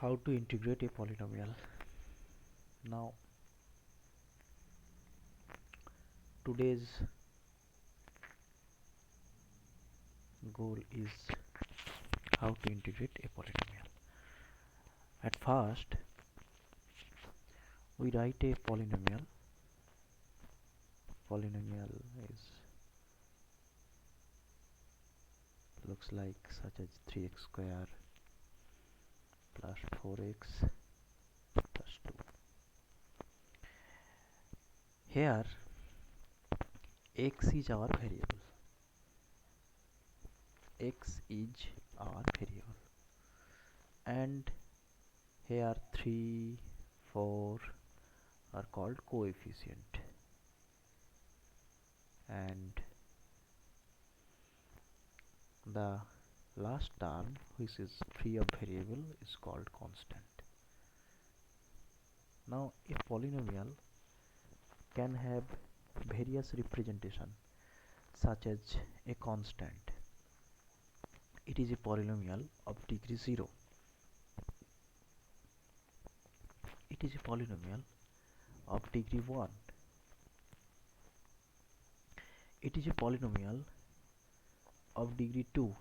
How to integrate a polynomial. Now today's goal is how to integrate a polynomial. At first we write a polynomial. Polynomial is looks like such as 3x square plus 4x plus 2. Here x is our variable. X is our variable, and here 3, 4 are called coefficient, and the last term, which is free of variable, is called constant. Now a polynomial can have various representation, such as a constant. It is a polynomial of degree 0. It is a polynomial of degree 1. It is a polynomial of degree 2.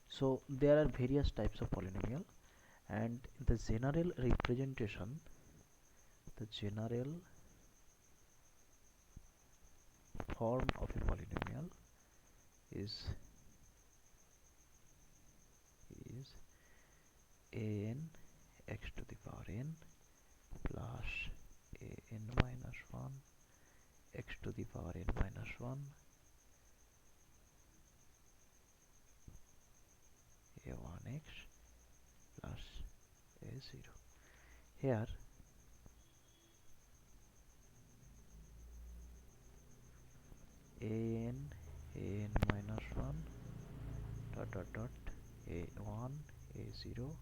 So there are various types of polynomial, and the general representation, the general form of a polynomial is an x to the power n plus an minus 1 x to the power n minus 1 a1x plus a0. Here an minus 1 dot dot dot a1 a0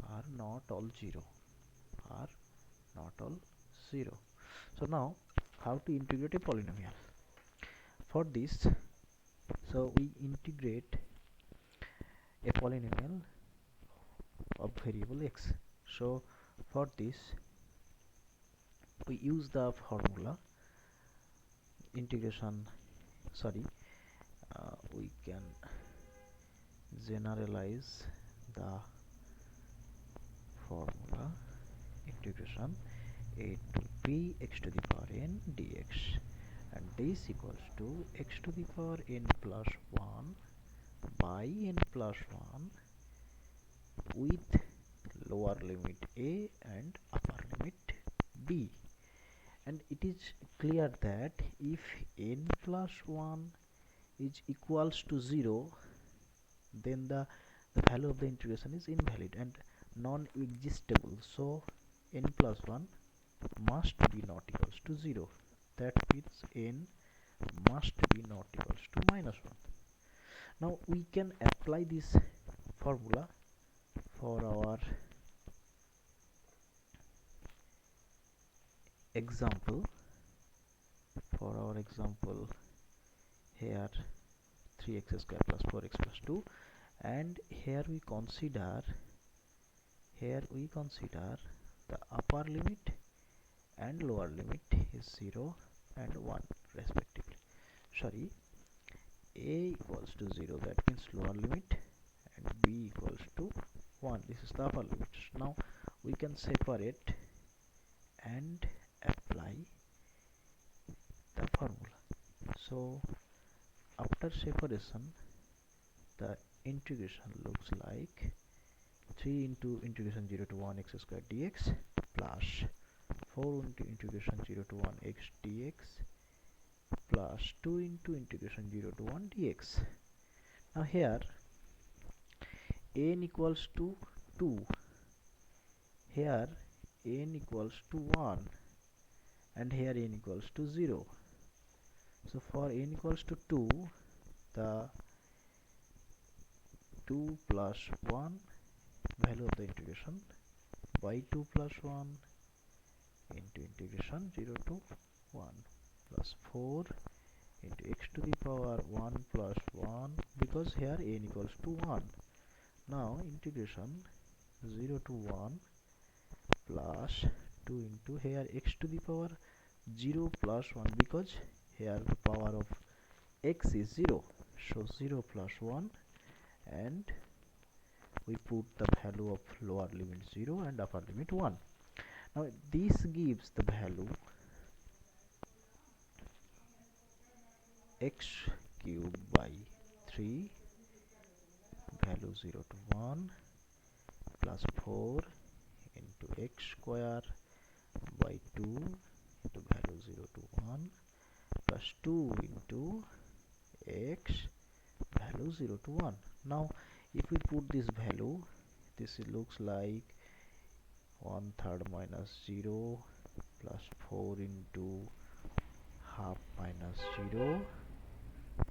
are not all 0, are not all 0. So now how to integrate a polynomial? For this, so we integrate a polynomial of variable x. So for this we use the formula integration, we can generalize the formula integration a to b x to the power n dx, and this equals to x to the power n plus 1 by n plus 1 with lower limit a and upper limit b. And it is clear that if n plus 1 is equals to 0, then the value of the integration is invalid and non-existable. So n plus 1 must be not equals to 0. That means n must be not equals to minus 1. Now we can apply this formula for our example. Here 3x square plus 4x plus 2, and here we consider the upper limit and lower limit is 0 and 1 respectively. A equals to 0, that means lower limit, and b equals to 1, this is the upper limit. Now we can separate and apply the formula. So after separation, the integration looks like 3 into integration 0 to 1 x square dx plus 4 into integration 0 to 1 x dx plus 2 into integration 0 to 1 dx. Now here n equals to 2, here n equals to 1, and here n equals to 0. So for n equals to 2, the 2 plus 1 value of the integration by 2 plus 1 into integration 0 to 1 plus 4 into x to the power 1 plus 1, because here n equals to 1. Now integration 0 to 1 plus 2 into here x to the power 0 plus 1, because here the power of x is 0, so 0 plus 1, and we put the value of lower limit 0 and upper limit 1. Now this gives the value x cube by 3, value 0 to 1, plus 4 into x square by 2 into value 0 to 1, plus 2 into x value 0 to 1. Now if we put this value, this looks like 1/3 minus 0 plus 4 into half minus 0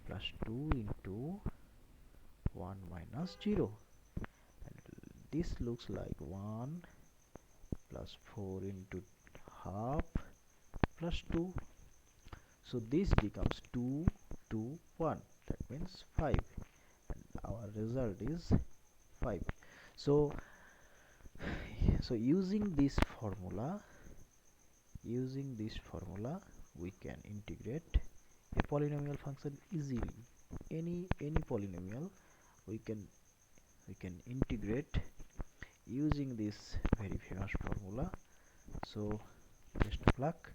plus 2 into 1 minus 0, and this looks like 1 plus 4 into half plus 2, so this becomes 2 to 1, that means 5, and our result is 5. So using this formula we can integrate a polynomial function easily. Any polynomial we can integrate using this very famous formula. So best of luck.